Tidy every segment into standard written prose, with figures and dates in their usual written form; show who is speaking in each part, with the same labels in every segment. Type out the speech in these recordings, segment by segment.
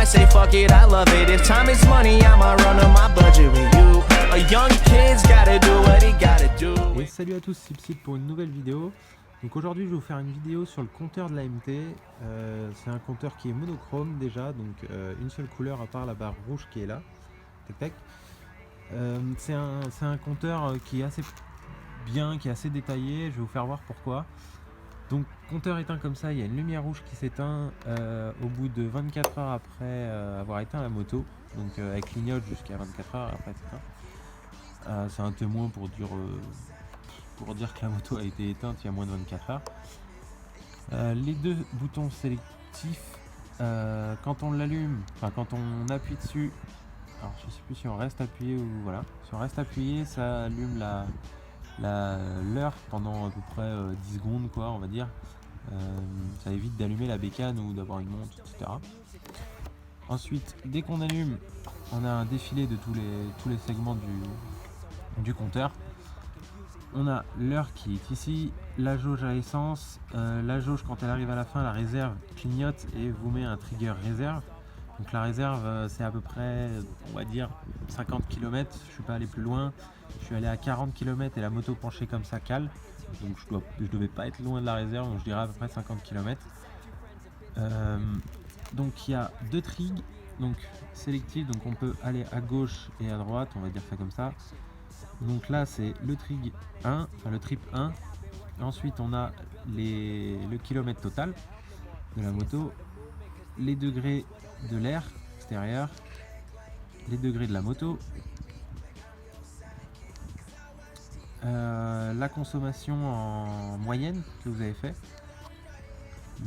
Speaker 1: say fuck it, I love it. If time is money, I'ma run on my budget with you. A young kid's gotta do what he gotta do.
Speaker 2: Et salut à tous, c'est Psy pour une nouvelle vidéo. Donc aujourd'hui je vais vous faire une vidéo sur le compteur de l'AMT. C'est un compteur qui est monochrome déjà, donc une seule couleur à part la barre rouge qui est là. Tac tac. C'est un compteur qui est assez bien, qui est assez détaillé. Je vais vous faire voir pourquoi. Donc compteur éteint comme ça, il y a une lumière rouge qui s'éteint au bout de 24 heures après avoir éteint la moto. Donc elle clignote jusqu'à 24 heures après c'est c'est un témoin pour dire que la moto a été éteinte il y a moins de 24 heures. Les deux boutons sélectifs, quand on l'allume, enfin quand on appuie dessus, alors je sais plus si on reste appuyé ou voilà, si on reste appuyé ça allume l'heure pendant à peu près 10 secondes quoi, on va dire. Ça évite d'allumer la bécane ou d'avoir une montre, etc. Ensuite, dès qu'on allume, on a un défilé de tous les segments du compteur. On a l'heure qui est ici, la jauge à essence, la jauge quand elle arrive à la fin, la réserve clignote et vous met un trigger réserve. Donc la réserve c'est à peu près, on va dire 50 km, je suis pas allé plus loin, je suis allé à 40 km et la moto penchée comme ça cale. Donc je devais pas être loin de la réserve, donc je dirais à peu près 50 km. Donc il y a deux trigs, donc sélectifs, donc on peut aller à gauche et à droite, on va dire ça comme ça. Donc là c'est le trig 1, enfin le trip 1. Ensuite on a le kilomètre total de la moto, les degrés de l'air extérieur, les degrés de la moto, la consommation en moyenne que vous avez fait,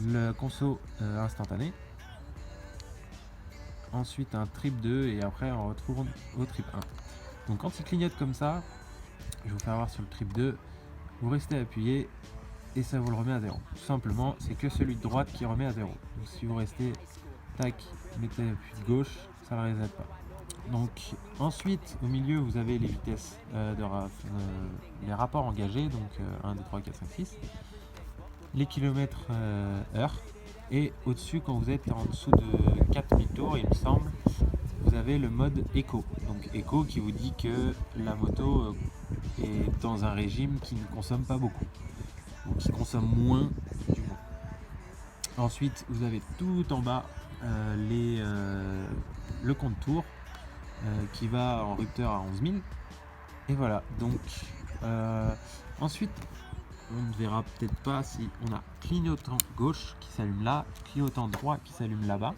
Speaker 2: le conso instantané, ensuite un trip 2 et après on retrouve au trip 1. Donc quand il clignote comme ça, je vais vous faire voir sur le trip 2, vous restez appuyé et ça vous le remet à 0. Tout simplement, c'est que celui de droite qui remet à 0. Donc si vous restez, tac, mettez l'appui de gauche, ça ne reset pas. Donc ensuite, au milieu, vous avez les vitesses, les rapports engagés, donc 1, 2, 3, 4, 5, 6, les kilomètres heure, et au-dessus, quand vous êtes en dessous de 4000 tours, il me semble, vous avez le mode éco. Donc éco qui vous dit que la moto est dans un régime qui ne consomme pas beaucoup, donc qui consomme moins du moins. Ensuite, vous avez tout en bas le compte tour qui va en rupteur à 11 000. Et voilà, donc ensuite, on ne verra peut-être pas si on a clignotant gauche qui s'allume là, clignotant droit qui s'allume là-bas.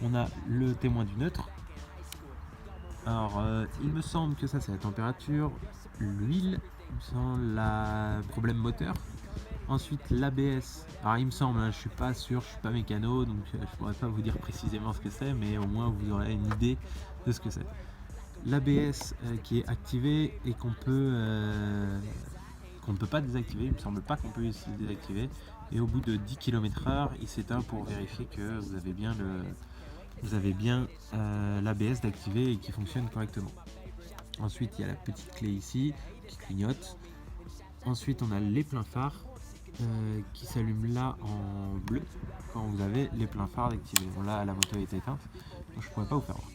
Speaker 2: On a le témoin du neutre. Alors, il me semble que ça c'est la température, l'huile, le problème moteur. Ensuite l'ABS, alors il me semble, hein, je suis pas sûr, je suis pas mécano, donc je pourrais pas vous dire précisément ce que c'est, mais au moins vous aurez une idée de ce que c'est. L'ABS qui est activé et qu'on ne peut pas désactiver, il me semble pas qu'on peut essayer de désactiver, et au bout de 10 km/h il s'éteint pour vérifier que vous avez bien l'ABS d'activer et qui fonctionne correctement. Ensuite il y a la petite clé ici qui clignote. Ensuite on a les pleins phares qui s'allument là en bleu quand vous avez les pleins phares activés. Bon, là la moto est éteinte, donc je pourrais pas vous faire voir.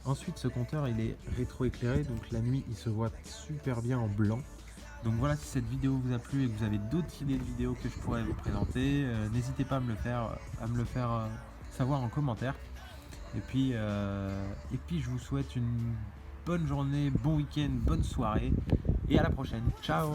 Speaker 2: Ensuite ce compteur il est rétro-éclairé, donc la nuit il se voit super bien en blanc. Donc voilà, si cette vidéo vous a plu et que vous avez d'autres idées de vidéos que je pourrais vous présenter, n'hésitez pas à me le faire savoir en commentaire. Et puis je vous souhaite une bonne journée, bon week-end, bonne soirée et à la prochaine. Ciao!